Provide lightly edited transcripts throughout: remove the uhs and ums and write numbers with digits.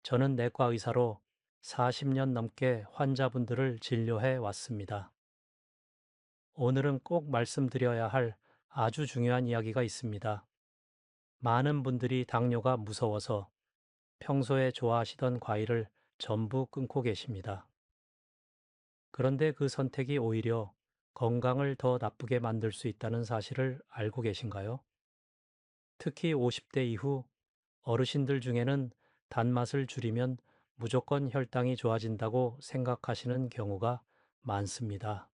저는 내과 의사로 40년 넘게 환자분들을 진료해 왔습니다. 오늘은 꼭 말씀드려야 할 아주 중요한 이야기가 있습니다. 많은 분들이 당뇨가 무서워서 평소에 좋아하시던 과일을 전부 끊고 계십니다. 그런데 그 선택이 오히려 건강을 더 나쁘게 만들 수 있다는 사실을 알고 계신가요? 특히 50대 이후 어르신들 중에는 단맛을 줄이면 무조건 혈당이 좋아진다고 생각하시는 경우가 많습니다.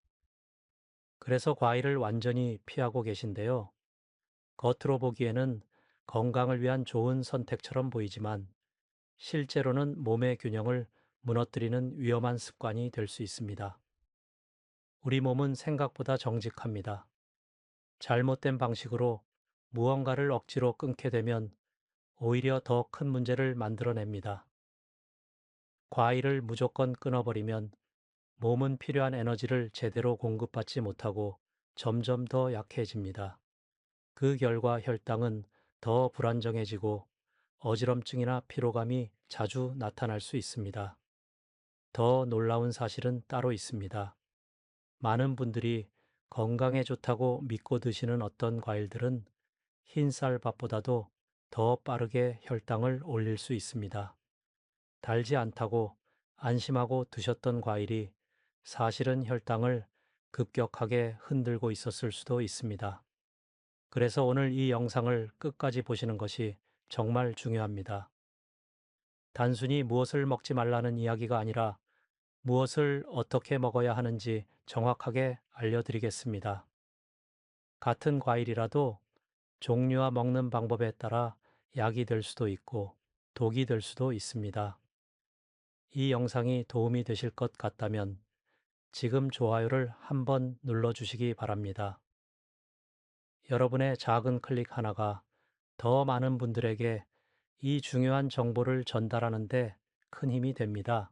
그래서 과일을 완전히 피하고 계신데요. 겉으로 보기에는 건강을 위한 좋은 선택처럼 보이지만 실제로는 몸의 균형을 무너뜨리는 위험한 습관이 될 수 있습니다. 우리 몸은 생각보다 정직합니다. 잘못된 방식으로 무언가를 억지로 끊게 되면 오히려 더 큰 문제를 만들어냅니다. 과일을 무조건 끊어버리면 몸은 필요한 에너지를 제대로 공급받지 못하고 점점 더 약해집니다. 그 결과 혈당은 더 불안정해지고 어지럼증이나 피로감이 자주 나타날 수 있습니다. 더 놀라운 사실은 따로 있습니다. 많은 분들이 건강에 좋다고 믿고 드시는 어떤 과일들은 흰쌀밥보다도 더 빠르게 혈당을 올릴 수 있습니다. 달지 않다고 안심하고 드셨던 과일이 사실은 혈당을 급격하게 흔들고 있었을 수도 있습니다. 그래서 오늘 이 영상을 끝까지 보시는 것이 정말 중요합니다. 단순히 무엇을 먹지 말라는 이야기가 아니라 무엇을 어떻게 먹어야 하는지 정확하게 알려드리겠습니다. 같은 과일이라도 종류와 먹는 방법에 따라 약이 될 수도 있고 독이 될 수도 있습니다. 이 영상이 도움이 되실 것 같다면 지금 좋아요를 한번 눌러주시기 바랍니다. 여러분의 작은 클릭 하나가 더 많은 분들에게 이 중요한 정보를 전달하는데 큰 힘이 됩니다.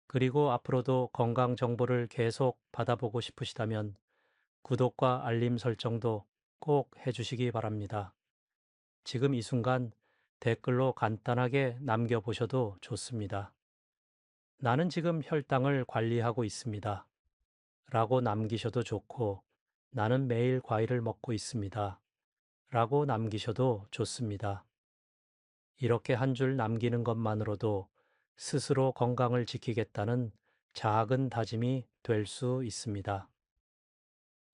그리고 앞으로도 건강 정보를 계속 받아보고 싶으시다면 구독과 알림 설정도 꼭 해주시기 바랍니다. 지금 이 순간 댓글로 간단하게 남겨보셔도 좋습니다. 나는 지금 혈당을 관리하고 있습니다. 라고 남기셔도 좋고, 나는 매일 과일을 먹고 있습니다. 라고 남기셔도 좋습니다. 이렇게 한 줄 남기는 것만으로도 스스로 건강을 지키겠다는 작은 다짐이 될 수 있습니다.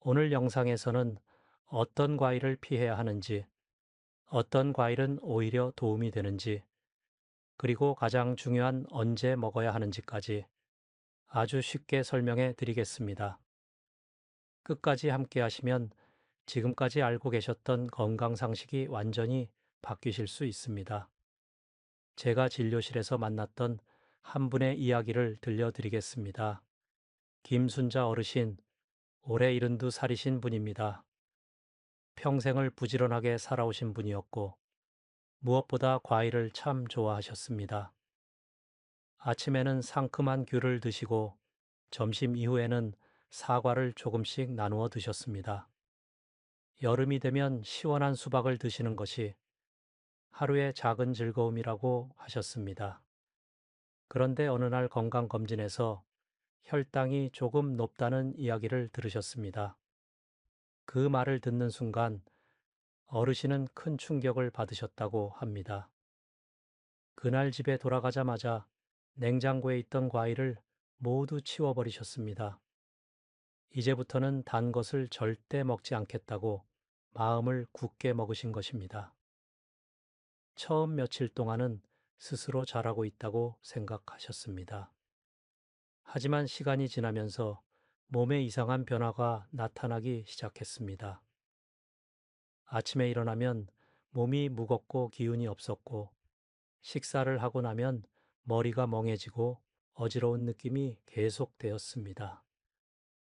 오늘 영상에서는 어떤 과일을 피해야 하는지, 어떤 과일은 오히려 도움이 되는지, 그리고 가장 중요한 언제 먹어야 하는지까지 아주 쉽게 설명해 드리겠습니다. 끝까지 함께 하시면 지금까지 알고 계셨던 건강 상식이 완전히 바뀌실 수 있습니다. 제가 진료실에서 만났던 한 분의 이야기를 들려드리겠습니다. 김순자 어르신, 올해 72살이신 분입니다. 평생을 부지런하게 살아오신 분이었고, 무엇보다 과일을 참 좋아하셨습니다. 아침에는 상큼한 귤을 드시고, 점심 이후에는 사과를 조금씩 나누어 드셨습니다. 여름이 되면 시원한 수박을 드시는 것이 하루의 작은 즐거움이라고 하셨습니다. 그런데 어느 날 건강검진에서 혈당이 조금 높다는 이야기를 들으셨습니다. 그 말을 듣는 순간 어르신은 큰 충격을 받으셨다고 합니다. 그날 집에 돌아가자마자 냉장고에 있던 과일을 모두 치워버리셨습니다. 이제부터는 단 것을 절대 먹지 않겠다고 마음을 굳게 먹으신 것입니다. 처음 며칠 동안은 스스로 잘하고 있다고 생각하셨습니다. 하지만 시간이 지나면서 몸에 이상한 변화가 나타나기 시작했습니다. 아침에 일어나면 몸이 무겁고 기운이 없었고, 식사를 하고 나면 머리가 멍해지고 어지러운 느낌이 계속되었습니다.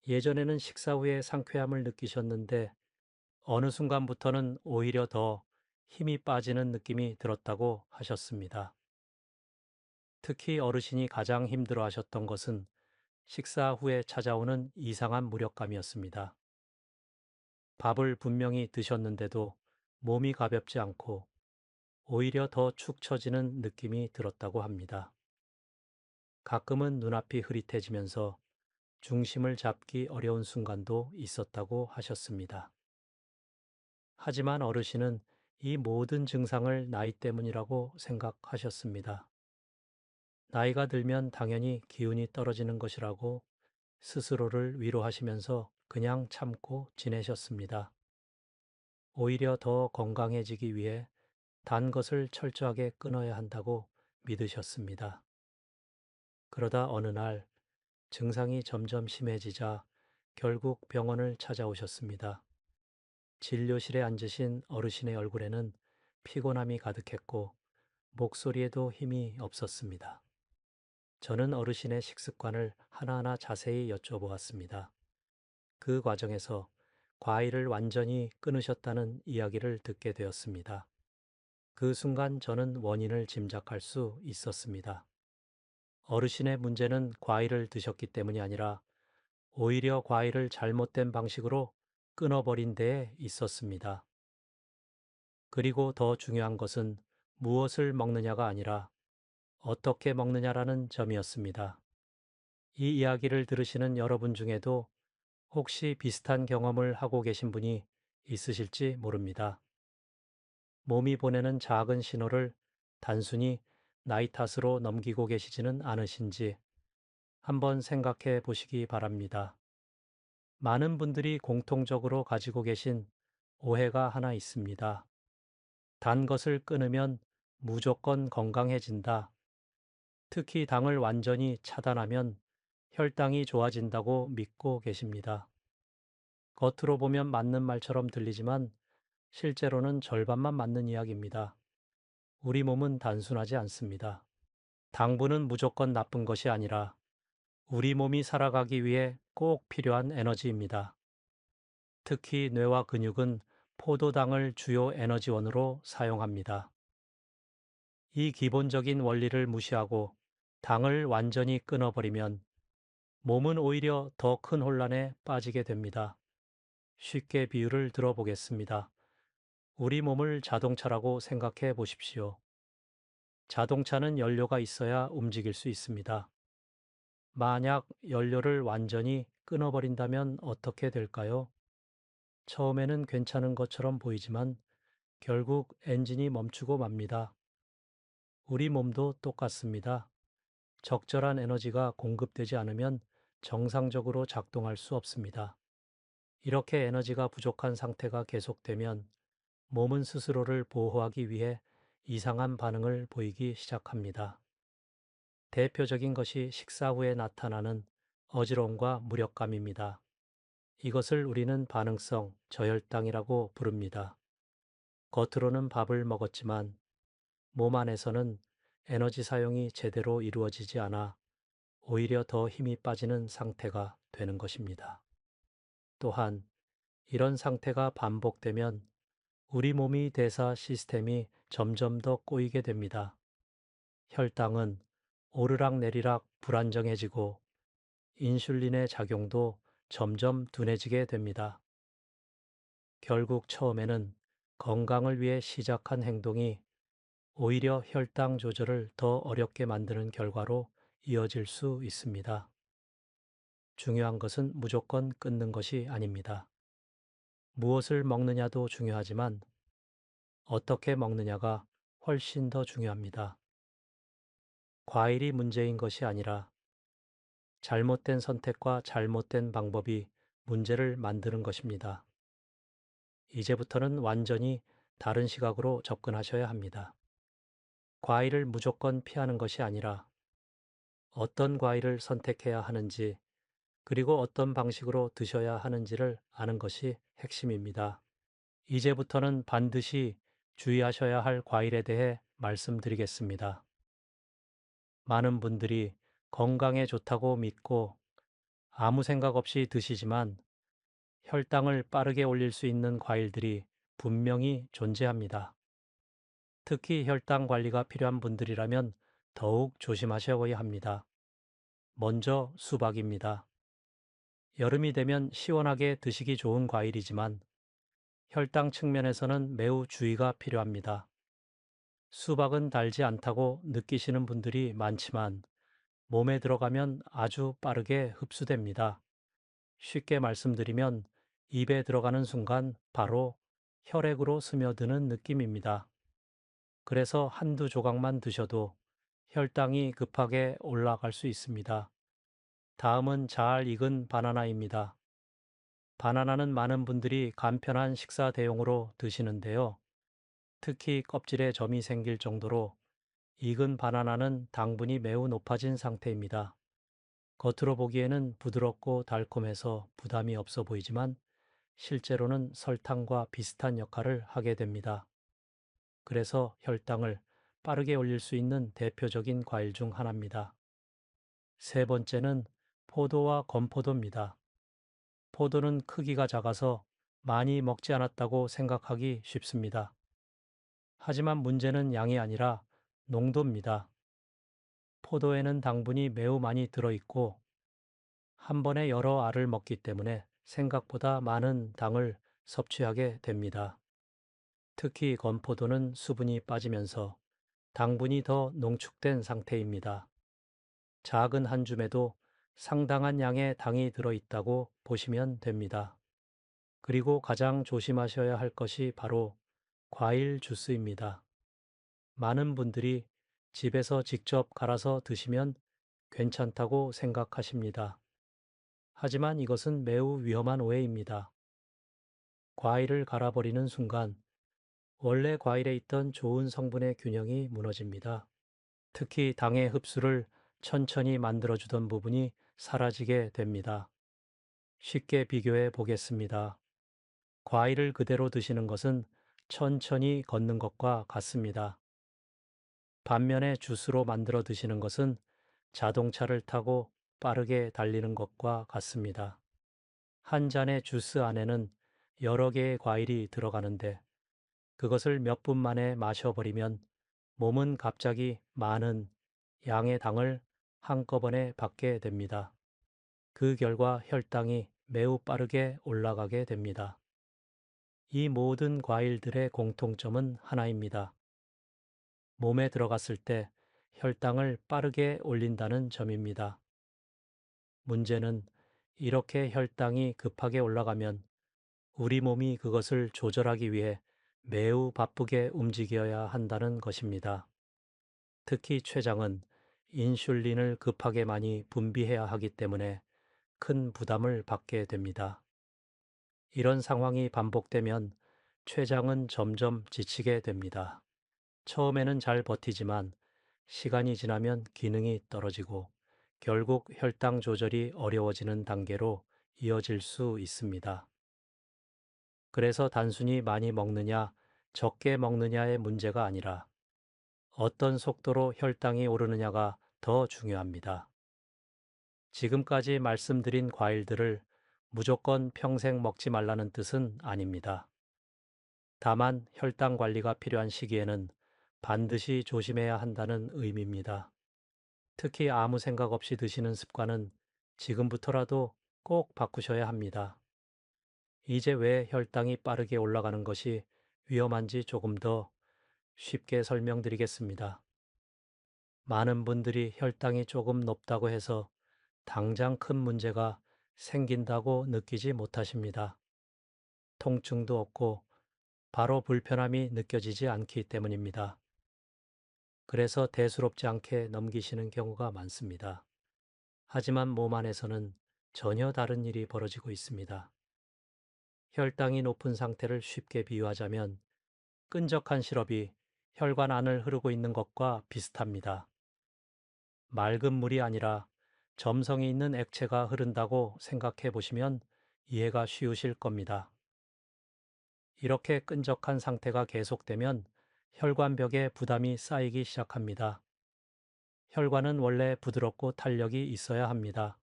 예전에는 식사 후에 상쾌함을 느끼셨는데 어느 순간부터는 오히려 더 힘이 빠지는 느낌이 들었다고 하셨습니다. 특히 어르신이 가장 힘들어 하셨던 것은 식사 후에 찾아오는 이상한 무력감이었습니다. 밥을 분명히 드셨는데도 몸이 가볍지 않고 오히려 더 축 처지는 느낌이 들었다고 합니다. 가끔은 눈앞이 흐릿해지면서 중심을 잡기 어려운 순간도 있었다고 하셨습니다. 하지만 어르신은 이 모든 증상을 나이 때문이라고 생각하셨습니다. 나이가 들면 당연히 기운이 떨어지는 것이라고 스스로를 위로하시면서 그냥 참고 지내셨습니다. 오히려 더 건강해지기 위해 단 것을 철저하게 끊어야 한다고 믿으셨습니다. 그러다 어느 날 증상이 점점 심해지자 결국 병원을 찾아오셨습니다. 진료실에 앉으신 어르신의 얼굴에는 피곤함이 가득했고 목소리에도 힘이 없었습니다. 저는 어르신의 식습관을 하나하나 자세히 여쭤보았습니다. 그 과정에서 과일을 완전히 끊으셨다는 이야기를 듣게 되었습니다. 그 순간 저는 원인을 짐작할 수 있었습니다. 어르신의 문제는 과일을 드셨기 때문이 아니라 오히려 과일을 잘못된 방식으로 끊어버린 데에 있었습니다. 그리고 더 중요한 것은 무엇을 먹느냐가 아니라 어떻게 먹느냐라는 점이었습니다. 이 이야기를 들으시는 여러분 중에도 혹시 비슷한 경험을 하고 계신 분이 있으실지 모릅니다. 몸이 보내는 작은 신호를 단순히 나이 탓으로 넘기고 계시지는 않으신지 한번 생각해 보시기 바랍니다. 많은 분들이 공통적으로 가지고 계신 오해가 하나 있습니다. 단 것을 끊으면 무조건 건강해진다. 특히 당을 완전히 차단하면 혈당이 좋아진다고 믿고 계십니다. 겉으로 보면 맞는 말처럼 들리지만 실제로는 절반만 맞는 이야기입니다. 우리 몸은 단순하지 않습니다. 당분은 무조건 나쁜 것이 아니라 우리 몸이 살아가기 위해 꼭 필요한 에너지입니다. 특히 뇌와 근육은 포도당을 주요 에너지원으로 사용합니다. 이 기본적인 원리를 무시하고 당을 완전히 끊어버리면 몸은 오히려 더 큰 혼란에 빠지게 됩니다. 쉽게 비유를 들어보겠습니다. 우리 몸을 자동차라고 생각해 보십시오. 자동차는 연료가 있어야 움직일 수 있습니다. 만약 연료를 완전히 끊어버린다면 어떻게 될까요? 처음에는 괜찮은 것처럼 보이지만 결국 엔진이 멈추고 맙니다. 우리 몸도 똑같습니다. 적절한 에너지가 공급되지 않으면 정상적으로 작동할 수 없습니다. 이렇게 에너지가 부족한 상태가 계속되면 몸은 스스로를 보호하기 위해 이상한 반응을 보이기 시작합니다. 대표적인 것이 식사 후에 나타나는 어지러움과 무력감입니다. 이것을 우리는 반응성 저혈당이라고 부릅니다. 겉으로는 밥을 먹었지만 몸 안에서는 에너지 사용이 제대로 이루어지지 않아 오히려 더 힘이 빠지는 상태가 되는 것입니다. 또한 이런 상태가 반복되면 우리 몸의 대사 시스템이 점점 더 꼬이게 됩니다. 혈당은 오르락내리락 불안정해지고 인슐린의 작용도 점점 둔해지게 됩니다. 결국 처음에는 건강을 위해 시작한 행동이 오히려 혈당 조절을 더 어렵게 만드는 결과로 이어질 수 있습니다. 중요한 것은 무조건 끊는 것이 아닙니다. 무엇을 먹느냐도 중요하지만 어떻게 먹느냐가 훨씬 더 중요합니다. 과일이 문제인 것이 아니라 잘못된 선택과 잘못된 방법이 문제를 만드는 것입니다. 이제부터는 완전히 다른 시각으로 접근하셔야 합니다. 과일을 무조건 피하는 것이 아니라 어떤 과일을 선택해야 하는지 그리고 어떤 방식으로 드셔야 하는지를 아는 것이 핵심입니다. 이제부터는 반드시 주의하셔야 할 과일에 대해 말씀드리겠습니다. 많은 분들이 건강에 좋다고 믿고 아무 생각 없이 드시지만 혈당을 빠르게 올릴 수 있는 과일들이 분명히 존재합니다. 특히 혈당 관리가 필요한 분들이라면 더욱 조심하셔야 합니다. 먼저 수박입니다. 여름이 되면 시원하게 드시기 좋은 과일이지만 혈당 측면에서는 매우 주의가 필요합니다. 수박은 달지 않다고 느끼시는 분들이 많지만 몸에 들어가면 아주 빠르게 흡수됩니다. 쉽게 말씀드리면 입에 들어가는 순간 바로 혈액으로 스며드는 느낌입니다. 그래서 한두 조각만 드셔도 혈당이 급하게 올라갈 수 있습니다. 다음은 잘 익은 바나나입니다. 바나나는 많은 분들이 간편한 식사 대용으로 드시는데요. 특히 껍질에 점이 생길 정도로 익은 바나나는 당분이 매우 높아진 상태입니다. 겉으로 보기에는 부드럽고 달콤해서 부담이 없어 보이지만 실제로는 설탕과 비슷한 역할을 하게 됩니다. 그래서 혈당을 빠르게 올릴 수 있는 대표적인 과일 중 하나입니다. 세 번째는 포도와 건포도입니다. 포도는 크기가 작아서 많이 먹지 않았다고 생각하기 쉽습니다. 하지만 문제는 양이 아니라 농도입니다. 포도에는 당분이 매우 많이 들어있고 한 번에 여러 알을 먹기 때문에 생각보다 많은 당을 섭취하게 됩니다. 특히 건포도는 수분이 빠지면서 당분이 더 농축된 상태입니다. 작은 한 줌에도 상당한 양의 당이 들어있다고 보시면 됩니다. 그리고 가장 조심하셔야 할 것이 바로 과일 주스입니다. 많은 분들이 집에서 직접 갈아서 드시면 괜찮다고 생각하십니다. 하지만 이것은 매우 위험한 오해입니다. 과일을 갈아버리는 순간 원래 과일에 있던 좋은 성분의 균형이 무너집니다. 특히 당의 흡수를 천천히 만들어주던 부분이 사라지게 됩니다. 쉽게 비교해 보겠습니다. 과일을 그대로 드시는 것은 천천히 걷는 것과 같습니다. 반면에 주스로 만들어 드시는 것은 자동차를 타고 빠르게 달리는 것과 같습니다. 한 잔의 주스 안에는 여러 개의 과일이 들어가는데 그것을 몇 분 만에 마셔버리면 몸은 갑자기 많은 양의 당을 한꺼번에 받게 됩니다. 그 결과 혈당이 매우 빠르게 올라가게 됩니다. 이 모든 과일들의 공통점은 하나입니다. 몸에 들어갔을 때 혈당을 빠르게 올린다는 점입니다. 문제는 이렇게 혈당이 급하게 올라가면 우리 몸이 그것을 조절하기 위해 매우 바쁘게 움직여야 한다는 것입니다. 특히 췌장은 인슐린을 급하게 많이 분비해야 하기 때문에 큰 부담을 받게 됩니다. 이런 상황이 반복되면 췌장은 점점 지치게 됩니다. 처음에는 잘 버티지만 시간이 지나면 기능이 떨어지고 결국 혈당 조절이 어려워지는 단계로 이어질 수 있습니다. 그래서 단순히 많이 먹느냐, 적게 먹느냐의 문제가 아니라 어떤 속도로 혈당이 오르느냐가 더 중요합니다. 지금까지 말씀드린 과일들을 무조건 평생 먹지 말라는 뜻은 아닙니다. 다만 혈당 관리가 필요한 시기에는 반드시 조심해야 한다는 의미입니다. 특히 아무 생각 없이 드시는 습관은 지금부터라도 꼭 바꾸셔야 합니다. 이제 왜 혈당이 빠르게 올라가는 것이 위험한지 조금 더 쉽게 설명드리겠습니다. 많은 분들이 혈당이 조금 높다고 해서 당장 큰 문제가 생긴다고 느끼지 못하십니다. 통증도 없고 바로 불편함이 느껴지지 않기 때문입니다. 그래서 대수롭지 않게 넘기시는 경우가 많습니다. 하지만 몸 안에서는 전혀 다른 일이 벌어지고 있습니다. 혈당이 높은 상태를 쉽게 비유하자면 끈적한 시럽이 혈관 안을 흐르고 있는 것과 비슷합니다. 맑은 물이 아니라 점성이 있는 액체가 흐른다고 생각해 보시면 이해가 쉬우실 겁니다. 이렇게 끈적한 상태가 계속되면 혈관벽에 부담이 쌓이기 시작합니다. 혈관은 원래 부드럽고 탄력이 있어야 합니다.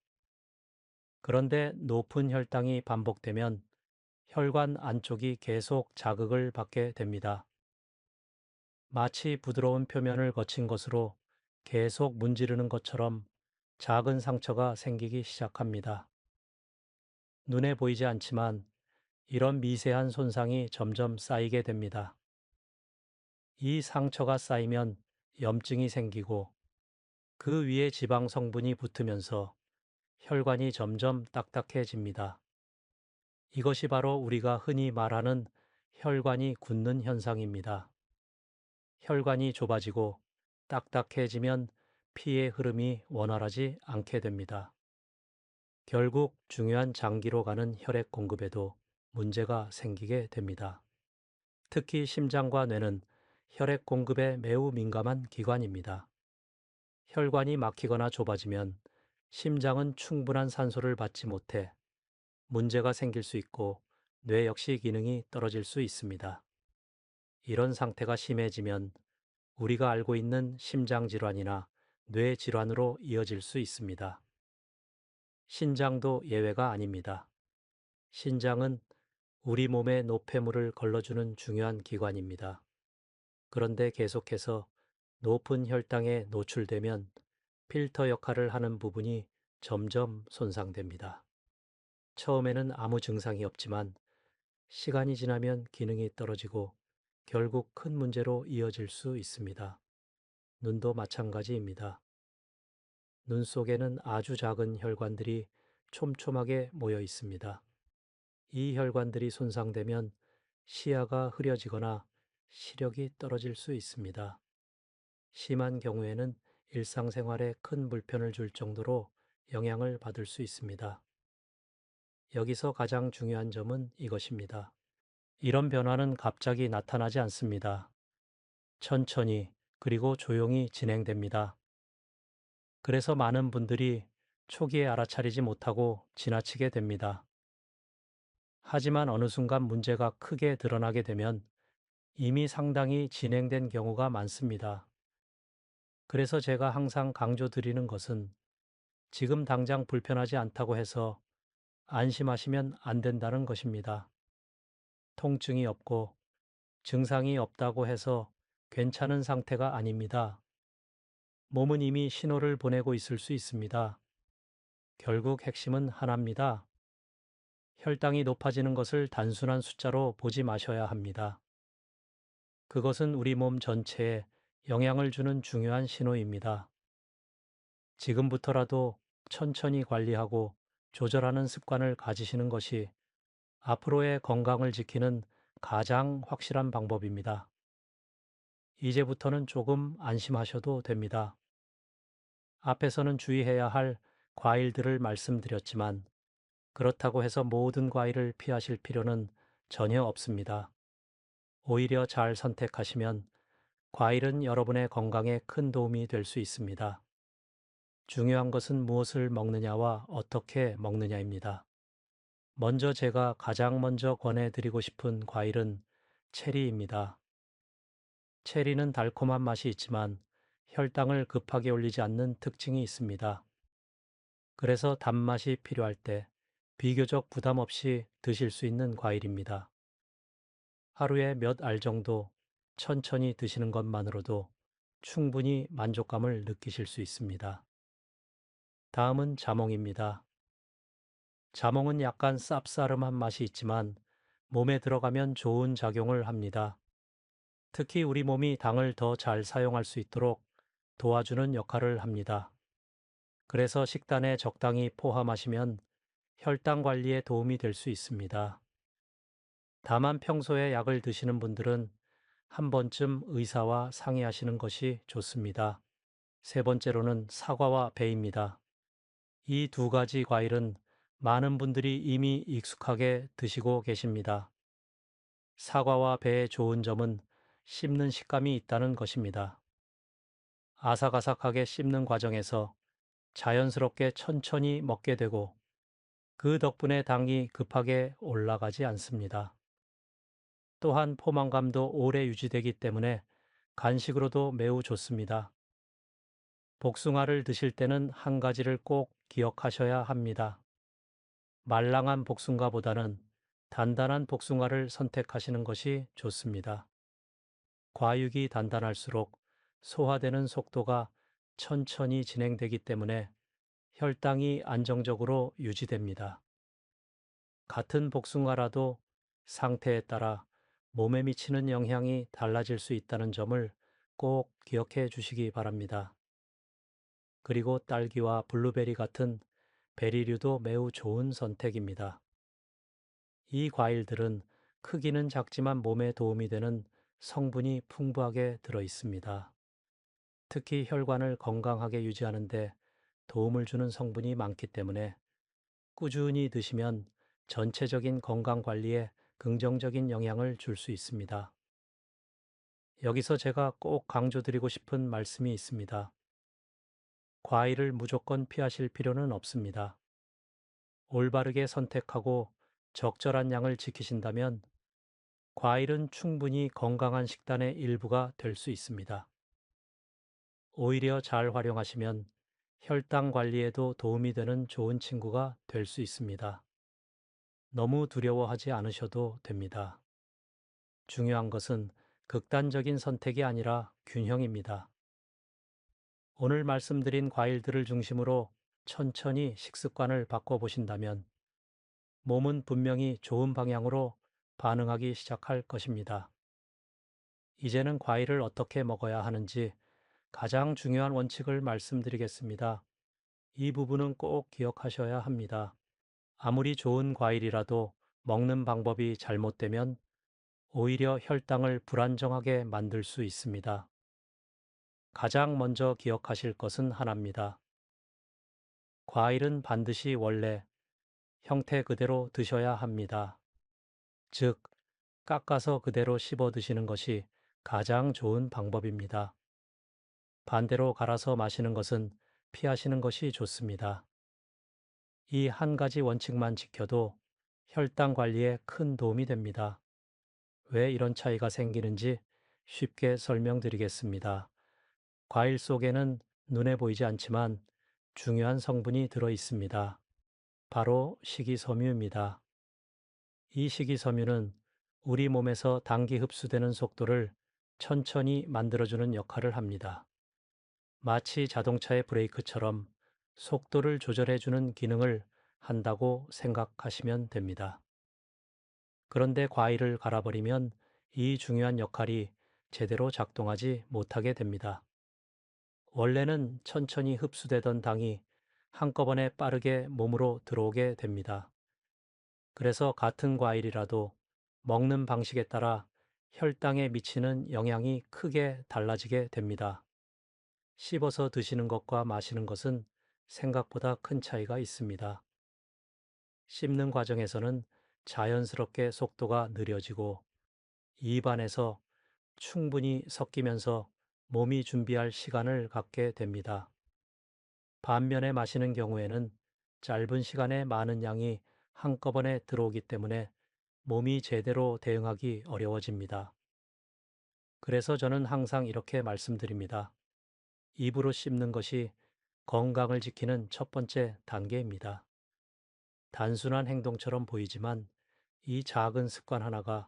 그런데 높은 혈당이 반복되면 혈관 안쪽이 계속 자극을 받게 됩니다. 마치 부드러운 표면을 거친 것으로 계속 문지르는 것처럼 작은 상처가 생기기 시작합니다. 눈에 보이지 않지만 이런 미세한 손상이 점점 쌓이게 됩니다. 이 상처가 쌓이면 염증이 생기고 그 위에 지방 성분이 붙으면서 혈관이 점점 딱딱해집니다. 이것이 바로 우리가 흔히 말하는 혈관이 굳는 현상입니다. 혈관이 좁아지고 딱딱해지면 피의 흐름이 원활하지 않게 됩니다. 결국 중요한 장기로 가는 혈액 공급에도 문제가 생기게 됩니다. 특히 심장과 뇌는 혈액 공급에 매우 민감한 기관입니다. 혈관이 막히거나 좁아지면 심장은 충분한 산소를 받지 못해 문제가 생길 수 있고 뇌 역시 기능이 떨어질 수 있습니다. 이런 상태가 심해지면 우리가 알고 있는 심장질환이나 뇌질환으로 이어질 수 있습니다. 신장도 예외가 아닙니다. 신장은 우리 몸에 노폐물을 걸러주는 중요한 기관입니다. 그런데 계속해서 높은 혈당에 노출되면 필터 역할을 하는 부분이 점점 손상됩니다. 처음에는 아무 증상이 없지만 시간이 지나면 기능이 떨어지고 결국 큰 문제로 이어질 수 있습니다. 눈도 마찬가지입니다. 눈 속에는 아주 작은 혈관들이 촘촘하게 모여 있습니다. 이 혈관들이 손상되면 시야가 흐려지거나 시력이 떨어질 수 있습니다. 심한 경우에는 일상생활에 큰 불편을 줄 정도로 영향을 받을 수 있습니다. 여기서 가장 중요한 점은 이것입니다. 이런 변화는 갑자기 나타나지 않습니다. 천천히 그리고 조용히 진행됩니다. 그래서 많은 분들이 초기에 알아차리지 못하고 지나치게 됩니다. 하지만 어느 순간 문제가 크게 드러나게 되면 이미 상당히 진행된 경우가 많습니다. 그래서 제가 항상 강조드리는 것은 지금 당장 불편하지 않다고 해서 안심하시면 안 된다는 것입니다. 통증이 없고 증상이 없다고 해서 괜찮은 상태가 아닙니다. 몸은 이미 신호를 보내고 있을 수 있습니다. 결국 핵심은 하나입니다. 혈당이 높아지는 것을 단순한 숫자로 보지 마셔야 합니다. 그것은 우리 몸 전체에 영향을 주는 중요한 신호입니다. 지금부터라도 천천히 관리하고 조절하는 습관을 가지시는 것이 앞으로의 건강을 지키는 가장 확실한 방법입니다. 이제부터는 조금 안심하셔도 됩니다. 앞에서는 주의해야 할 과일들을 말씀드렸지만 그렇다고 해서 모든 과일을 피하실 필요는 전혀 없습니다. 오히려 잘 선택하시면 과일은 여러분의 건강에 큰 도움이 될 수 있습니다. 중요한 것은 무엇을 먹느냐와 어떻게 먹느냐입니다. 먼저 제가 가장 먼저 권해드리고 싶은 과일은 체리입니다. 체리는 달콤한 맛이 있지만 혈당을 급하게 올리지 않는 특징이 있습니다. 그래서 단맛이 필요할 때 비교적 부담 없이 드실 수 있는 과일입니다. 하루에 몇 알 정도 천천히 드시는 것만으로도 충분히 만족감을 느끼실 수 있습니다. 다음은 자몽입니다. 자몽은 약간 쌉싸름한 맛이 있지만 몸에 들어가면 좋은 작용을 합니다. 특히 우리 몸이 당을 더 잘 사용할 수 있도록 도와주는 역할을 합니다. 그래서 식단에 적당히 포함하시면 혈당 관리에 도움이 될 수 있습니다. 다만 평소에 약을 드시는 분들은 한 번쯤 의사와 상의하시는 것이 좋습니다. 세 번째로는 사과와 배입니다. 이 두 가지 과일은 많은 분들이 이미 익숙하게 드시고 계십니다. 사과와 배의 좋은 점은 씹는 식감이 있다는 것입니다. 아삭아삭하게 씹는 과정에서 자연스럽게 천천히 먹게 되고 그 덕분에 당이 급하게 올라가지 않습니다. 또한 포만감도 오래 유지되기 때문에 간식으로도 매우 좋습니다. 복숭아를 드실 때는 한 가지를 꼭 기억하셔야 합니다. 말랑한 복숭아보다는 단단한 복숭아를 선택하시는 것이 좋습니다. 과육이 단단할수록 소화되는 속도가 천천히 진행되기 때문에 혈당이 안정적으로 유지됩니다. 같은 복숭아라도 상태에 따라 몸에 미치는 영향이 달라질 수 있다는 점을 꼭 기억해 주시기 바랍니다. 그리고 딸기와 블루베리 같은 베리류도 매우 좋은 선택입니다. 이 과일들은 크기는 작지만 몸에 도움이 되는 성분이 풍부하게 들어 있습니다. 특히 혈관을 건강하게 유지하는 데 도움을 주는 성분이 많기 때문에 꾸준히 드시면 전체적인 건강 관리에 긍정적인 영향을 줄 수 있습니다. 여기서 제가 꼭 강조드리고 싶은 말씀이 있습니다. 과일을 무조건 피하실 필요는 없습니다. 올바르게 선택하고 적절한 양을 지키신다면 과일은 충분히 건강한 식단의 일부가 될 수 있습니다. 오히려 잘 활용하시면 혈당 관리에도 도움이 되는 좋은 친구가 될 수 있습니다. 너무 두려워하지 않으셔도 됩니다. 중요한 것은 극단적인 선택이 아니라 균형입니다. 오늘 말씀드린 과일들을 중심으로 천천히 식습관을 바꿔보신다면 몸은 분명히 좋은 방향으로 반응하기 시작할 것입니다. 이제는 과일을 어떻게 먹어야 하는지 가장 중요한 원칙을 말씀드리겠습니다. 이 부분은 꼭 기억하셔야 합니다. 아무리 좋은 과일이라도 먹는 방법이 잘못되면 오히려 혈당을 불안정하게 만들 수 있습니다. 가장 먼저 기억하실 것은 하나입니다. 과일은 반드시 원래 형태 그대로 드셔야 합니다. 즉, 깎아서 그대로 씹어 드시는 것이 가장 좋은 방법입니다. 반대로 갈아서 마시는 것은 피하시는 것이 좋습니다. 이 한 가지 원칙만 지켜도 혈당 관리에 큰 도움이 됩니다. 왜 이런 차이가 생기는지 쉽게 설명드리겠습니다. 과일 속에는 눈에 보이지 않지만 중요한 성분이 들어 있습니다. 바로 식이섬유입니다. 이 식이섬유는 우리 몸에서 당기 흡수되는 속도를 천천히 만들어주는 역할을 합니다. 마치 자동차의 브레이크처럼 속도를 조절해주는 기능을 한다고 생각하시면 됩니다. 그런데 과일을 갈아버리면 이 중요한 역할이 제대로 작동하지 못하게 됩니다. 원래는 천천히 흡수되던 당이 한꺼번에 빠르게 몸으로 들어오게 됩니다. 그래서 같은 과일이라도 먹는 방식에 따라 혈당에 미치는 영향이 크게 달라지게 됩니다. 씹어서 드시는 것과 마시는 것은 생각보다 큰 차이가 있습니다. 씹는 과정에서는 자연스럽게 속도가 느려지고 입안에서 충분히 섞이면서 몸이 준비할 시간을 갖게 됩니다. 반면에 마시는 경우에는 짧은 시간에 많은 양이 한꺼번에 들어오기 때문에 몸이 제대로 대응하기 어려워집니다. 그래서 저는 항상 이렇게 말씀드립니다. 입으로 씹는 것이 건강을 지키는 첫 번째 단계입니다. 단순한 행동처럼 보이지만 이 작은 습관 하나가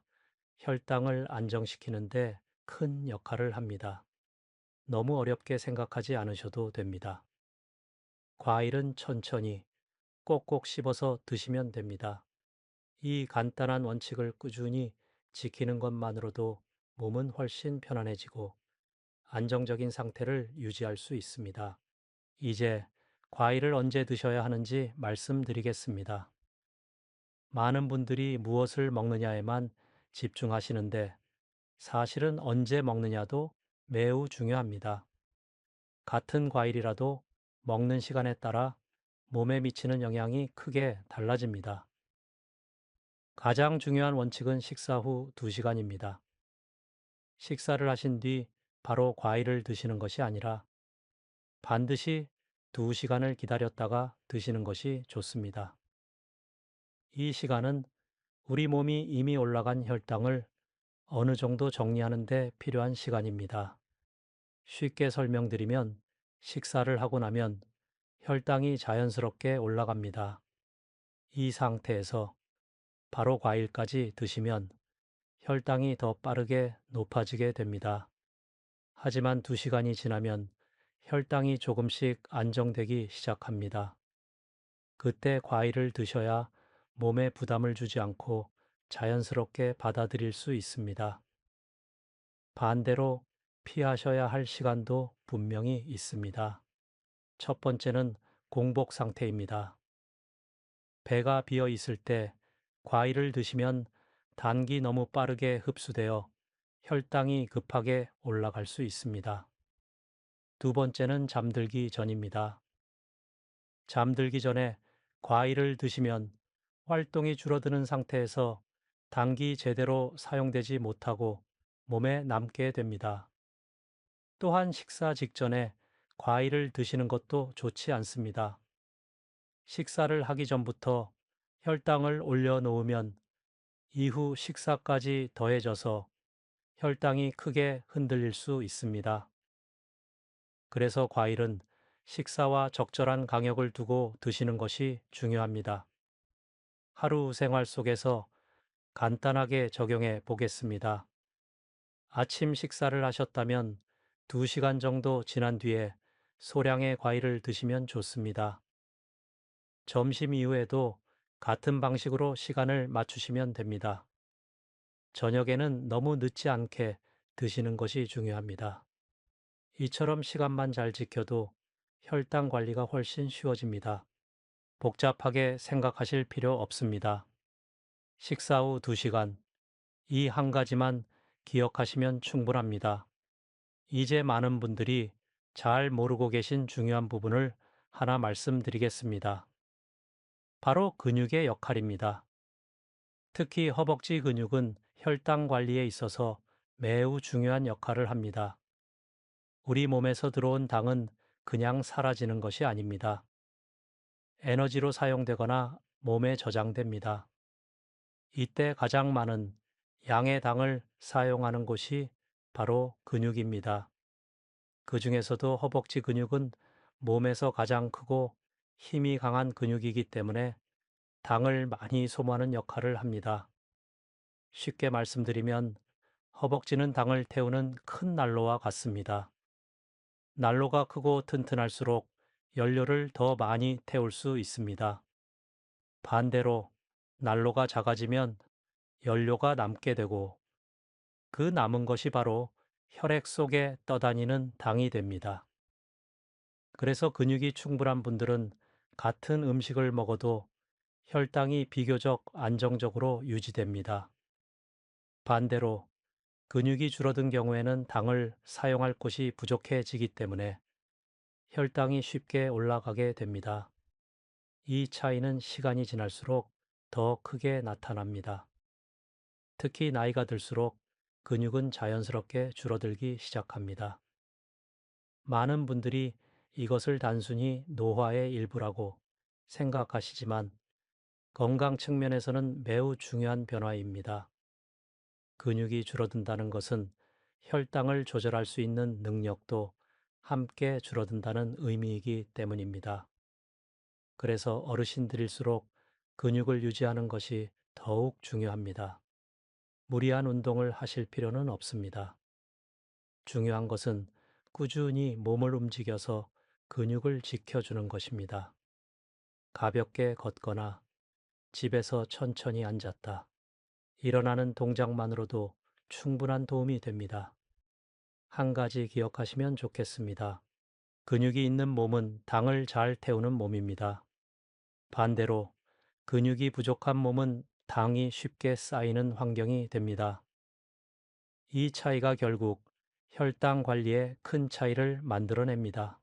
혈당을 안정시키는데 큰 역할을 합니다. 너무 어렵게 생각하지 않으셔도 됩니다. 과일은 천천히 꼭꼭 씹어서 드시면 됩니다. 이 간단한 원칙을 꾸준히 지키는 것만으로도 몸은 훨씬 편안해지고 안정적인 상태를 유지할 수 있습니다. 이제 과일을 언제 드셔야 하는지 말씀드리겠습니다. 많은 분들이 무엇을 먹느냐에만 집중하시는데 사실은 언제 먹느냐도 매우 중요합니다. 같은 과일이라도 먹는 시간에 따라 몸에 미치는 영향이 크게 달라집니다. 가장 중요한 원칙은 식사 후 2시간입니다. 식사를 하신 뒤 바로 과일을 드시는 것이 아니라 반드시 2시간을 기다렸다가 드시는 것이 좋습니다. 이 시간은 우리 몸이 이미 올라간 혈당을 어느 정도 정리하는 데 필요한 시간입니다. 쉽게 설명드리면 식사를 하고 나면 혈당이 자연스럽게 올라갑니다. 이 상태에서 바로 과일까지 드시면 혈당이 더 빠르게 높아지게 됩니다. 하지만 2시간이 지나면 혈당이 조금씩 안정되기 시작합니다. 그때 과일을 드셔야 몸에 부담을 주지 않고 자연스럽게 받아들일 수 있습니다. 반대로 피하셔야 할 시간도 분명히 있습니다. 첫 번째는 공복 상태입니다. 배가 비어 있을 때 과일을 드시면 단기 너무 빠르게 흡수되어 혈당이 급하게 올라갈 수 있습니다. 두 번째는 잠들기 전입니다. 잠들기 전에 과일을 드시면 활동이 줄어드는 상태에서 당이 제대로 사용되지 못하고 몸에 남게 됩니다. 또한 식사 직전에 과일을 드시는 것도 좋지 않습니다. 식사를 하기 전부터 혈당을 올려놓으면 이후 식사까지 더해져서 혈당이 크게 흔들릴 수 있습니다. 그래서 과일은 식사와 적절한 간격을 두고 드시는 것이 중요합니다. 하루 생활 속에서 간단하게 적용해 보겠습니다. 아침 식사를 하셨다면 2시간 정도 지난 뒤에 소량의 과일을 드시면 좋습니다. 점심 이후에도 같은 방식으로 시간을 맞추시면 됩니다. 저녁에는 너무 늦지 않게 드시는 것이 중요합니다. 이처럼 시간만 잘 지켜도 혈당 관리가 훨씬 쉬워집니다. 복잡하게 생각하실 필요 없습니다. 식사 후 2시간, 이 한 가지만 기억하시면 충분합니다. 이제 많은 분들이 잘 모르고 계신 중요한 부분을 하나 말씀드리겠습니다. 바로 근육의 역할입니다. 특히 허벅지 근육은 혈당 관리에 있어서 매우 중요한 역할을 합니다. 우리 몸에서 들어온 당은 그냥 사라지는 것이 아닙니다. 에너지로 사용되거나 몸에 저장됩니다. 이때 가장 많은 양의 당을 사용하는 곳이 바로 근육입니다. 그 중에서도 허벅지 근육은 몸에서 가장 크고 힘이 강한 근육이기 때문에 당을 많이 소모하는 역할을 합니다. 쉽게 말씀드리면 허벅지는 당을 태우는 큰 난로와 같습니다. 난로가 크고 튼튼할수록 연료를 더 많이 태울 수 있습니다. 반대로 난로가 작아지면 연료가 남게 되고 그 남은 것이 바로 혈액 속에 떠다니는 당이 됩니다. 그래서 근육이 충분한 분들은 같은 음식을 먹어도 혈당이 비교적 안정적으로 유지됩니다. 반대로 근육이 줄어든 경우에는 당을 사용할 곳이 부족해지기 때문에 혈당이 쉽게 올라가게 됩니다. 이 차이는 시간이 지날수록 더 크게 나타납니다. 특히 나이가 들수록 근육은 자연스럽게 줄어들기 시작합니다. 많은 분들이 이것을 단순히 노화의 일부라고 생각하시지만 건강 측면에서는 매우 중요한 변화입니다. 근육이 줄어든다는 것은 혈당을 조절할 수 있는 능력도 함께 줄어든다는 의미이기 때문입니다. 그래서 어르신들일수록 근육을 유지하는 것이 더욱 중요합니다. 무리한 운동을 하실 필요는 없습니다. 중요한 것은 꾸준히 몸을 움직여서 근육을 지켜주는 것입니다. 가볍게 걷거나 집에서 천천히 앉았다 일어나는 동작만으로도 충분한 도움이 됩니다. 한 가지 기억하시면 좋겠습니다. 근육이 있는 몸은 당을 잘 태우는 몸입니다. 반대로 근육이 부족한 몸은 당이 쉽게 쌓이는 환경이 됩니다. 이 차이가 결국 혈당 관리에 큰 차이를 만들어냅니다.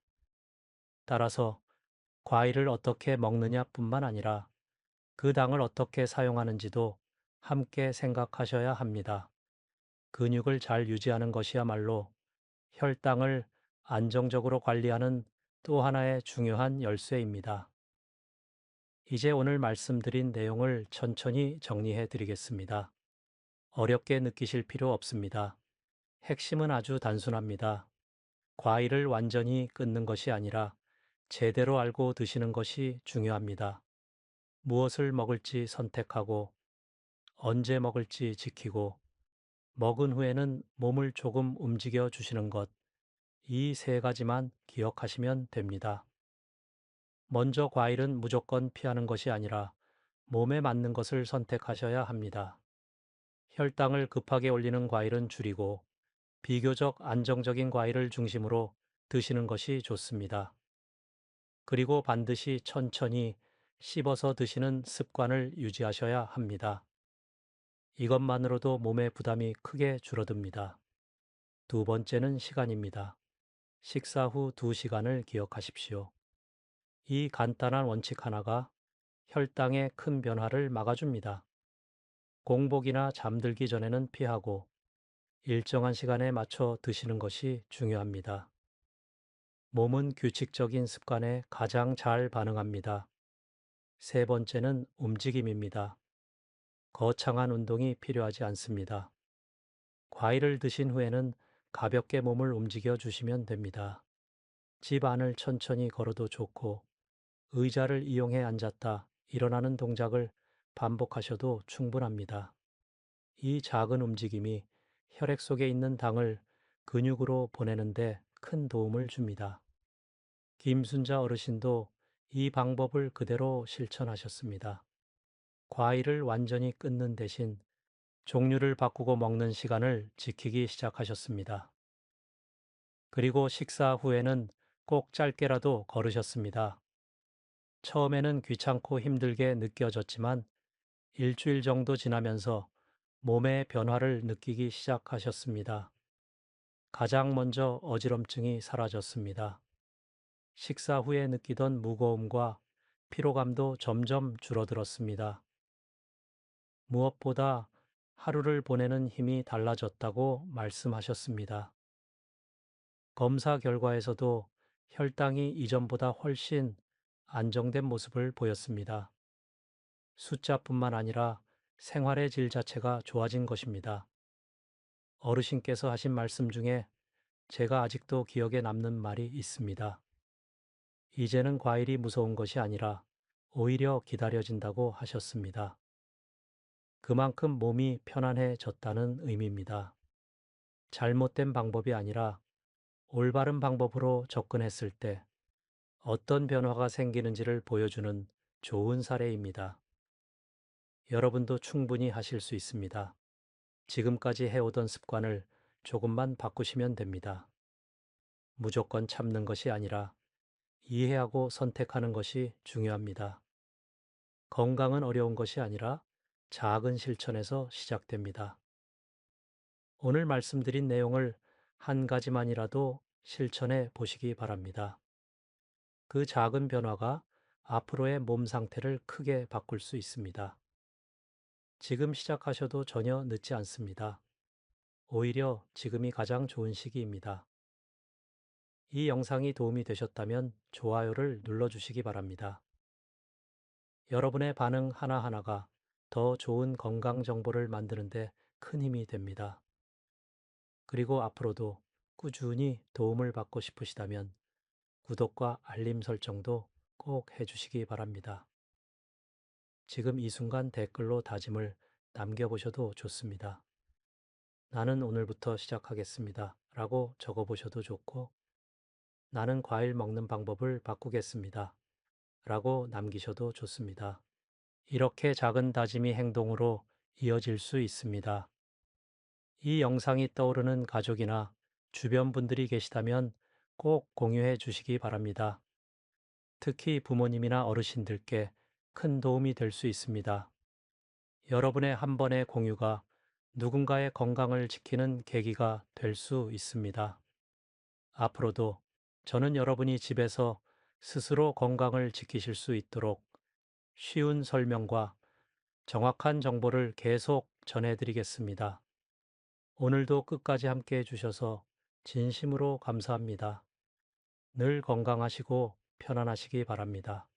따라서 과일을 어떻게 먹느냐뿐만 아니라 그 당을 어떻게 사용하는지도 함께 생각하셔야 합니다. 근육을 잘 유지하는 것이야말로 혈당을 안정적으로 관리하는 또 하나의 중요한 열쇠입니다. 이제 오늘 말씀드린 내용을 천천히 정리해 드리겠습니다. 어렵게 느끼실 필요 없습니다. 핵심은 아주 단순합니다. 과일을 완전히 끊는 것이 아니라 제대로 알고 드시는 것이 중요합니다. 무엇을 먹을지 선택하고 언제 먹을지 지키고 먹은 후에는 몸을 조금 움직여 주시는 것, 이 세 가지만 기억하시면 됩니다. 먼저 과일은 무조건 피하는 것이 아니라 몸에 맞는 것을 선택하셔야 합니다. 혈당을 급하게 올리는 과일은 줄이고 비교적 안정적인 과일을 중심으로 드시는 것이 좋습니다. 그리고 반드시 천천히 씹어서 드시는 습관을 유지하셔야 합니다. 이것만으로도 몸의 부담이 크게 줄어듭니다. 두 번째는 시간입니다. 식사 후 2시간을 기억하십시오. 이 간단한 원칙 하나가 혈당의 큰 변화를 막아줍니다. 공복이나 잠들기 전에는 피하고 일정한 시간에 맞춰 드시는 것이 중요합니다. 몸은 규칙적인 습관에 가장 잘 반응합니다. 세 번째는 움직임입니다. 거창한 운동이 필요하지 않습니다. 과일을 드신 후에는 가볍게 몸을 움직여 주시면 됩니다. 집 안을 천천히 걸어도 좋고 의자를 이용해 앉았다 일어나는 동작을 반복하셔도 충분합니다. 이 작은 움직임이 혈액 속에 있는 당을 근육으로 보내는데 큰 도움을 줍니다. 김순자 어르신도 이 방법을 그대로 실천하셨습니다. 과일을 완전히 끊는 대신 종류를 바꾸고 먹는 시간을 지키기 시작하셨습니다. 그리고 식사 후에는 꼭 짧게라도 걸으셨습니다. 처음에는 귀찮고 힘들게 느껴졌지만 일주일 정도 지나면서 몸의 변화를 느끼기 시작하셨습니다. 가장 먼저 어지럼증이 사라졌습니다. 식사 후에 느끼던 무거움과 피로감도 점점 줄어들었습니다. 무엇보다 하루를 보내는 힘이 달라졌다고 말씀하셨습니다. 검사 결과에서도 혈당이 이전보다 훨씬 안정된 모습을 보였습니다. 숫자뿐만 아니라 생활의 질 자체가 좋아진 것입니다. 어르신께서 하신 말씀 중에 제가 아직도 기억에 남는 말이 있습니다. 이제는 과일이 무서운 것이 아니라 오히려 기다려진다고 하셨습니다. 그만큼 몸이 편안해졌다는 의미입니다. 잘못된 방법이 아니라 올바른 방법으로 접근했을 때 어떤 변화가 생기는지를 보여주는 좋은 사례입니다. 여러분도 충분히 하실 수 있습니다. 지금까지 해오던 습관을 조금만 바꾸시면 됩니다. 무조건 참는 것이 아니라 이해하고 선택하는 것이 중요합니다. 건강은 어려운 것이 아니라 작은 실천에서 시작됩니다. 오늘 말씀드린 내용을 한 가지만이라도 실천해 보시기 바랍니다. 그 작은 변화가 앞으로의 몸 상태를 크게 바꿀 수 있습니다. 지금 시작하셔도 전혀 늦지 않습니다. 오히려 지금이 가장 좋은 시기입니다. 이 영상이 도움이 되셨다면 좋아요를 눌러주시기 바랍니다. 여러분의 반응 하나하나가 더 좋은 건강 정보를 만드는데 큰 힘이 됩니다. 그리고 앞으로도 꾸준히 도움을 받고 싶으시다면 구독과 알림 설정도 꼭 해주시기 바랍니다. 지금 이 순간 댓글로 다짐을 남겨보셔도 좋습니다. 나는 오늘부터 시작하겠습니다. 라고 적어보셔도 좋고, 나는 과일 먹는 방법을 바꾸겠습니다. 라고 남기셔도 좋습니다. 이렇게 작은 다짐이 행동으로 이어질 수 있습니다. 이 영상이 떠오르는 가족이나 주변 분들이 계시다면 꼭 공유해 주시기 바랍니다. 특히 부모님이나 어르신들께 큰 도움이 될 수 있습니다. 여러분의 한 번의 공유가 누군가의 건강을 지키는 계기가 될 수 있습니다. 앞으로도 저는 여러분이 집에서 스스로 건강을 지키실 수 있도록 쉬운 설명과 정확한 정보를 계속 전해드리겠습니다. 오늘도 끝까지 함께 해주셔서 진심으로 감사합니다. 늘 건강하시고 편안하시기 바랍니다.